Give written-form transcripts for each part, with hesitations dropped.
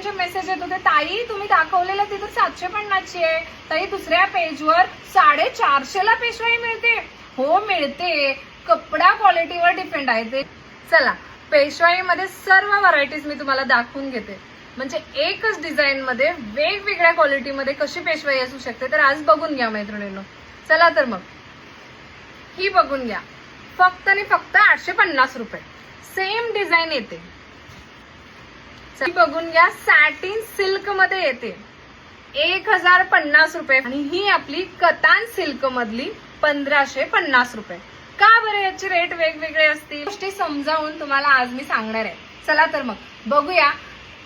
जणांचे मेसेज येत होते, ताई तुम्ही दाखवलेलं तिथं 750ची आहे, ताई दुसऱ्या पेजवर 450 ला पेशवाई मिळते. हो मिळते, कपडा क्वालिटीवर डिपेंड आहे ते. चला पेशवाईमध्ये सर्व व्हरायटीज मी तुम्हाला दाखवून घेते, म्हणजे एकच डिझाईन मध्ये वेगवेगळ्या क्वालिटीमध्ये कशी पेशवाई असू शकते. तर आज बघून घ्या मैत्रिणींनो. चला तर मग ही बघून घ्या, फक्त आणि फक्त 850 रुपये सेम डिझाईन येते. बघून घ्या, सॅटिन सिल्क मध्ये येते 1050 रुपये आणि ही आपली कतान सिल्क मधली 1550 रुपये. का बरं याचे रेट वेगवेगळे असतील, गोष्टी समजावून तुम्हाला आज मी सांगणार आहे. चला तर मग बघूया.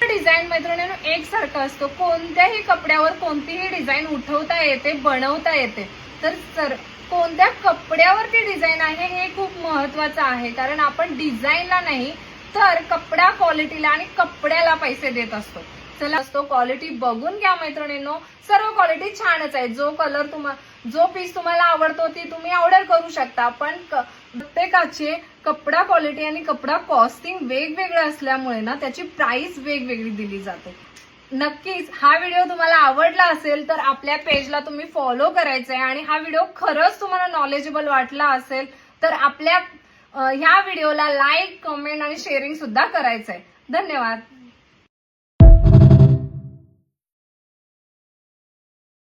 डिझाईन मैत्रिणींनो एकसारखा असतो, कोणत्याही कपड्यावर कोणतीही डिझाईन उठवता येते, बनवता येते. तर कोणत्या कपड्यावरती डिझाईन आहे हे खूप महत्वाचं आहे, कारण आपण डिझाईनला नाही तर कपडा क्वालिटीला आणि कपड्याला पैसे देत असतो. चला असतो क्वालिटी बघून घ्या मैत्रिणींनो. सर्व क्वालिटी छानच आहे. जो कलर जो पीस तुम्हाला आवडतो ती तुम्ही ऑर्डर करू शकता, पण प्रत्येकाचे कपडा क्वालिटी आणि कपडा कॉस्टिंग वेगवेगळं असल्यामुळे ना त्याची प्राइस वेगवेगळी दिली जाते. नक्कीच हा व्हिडिओ तुम्हाला आवडला असेल तर आपल्या पेजला तुम्ही फॉलो करायचंय आणि हा व्हिडिओ खरंच तुम्हाला नॉलेजेबल वाटला असेल तर आपल्या ह्या व्हिडिओला लाईक, कमेंट आणि शेअरिंग सुद्धा करायचंय. धन्यवाद.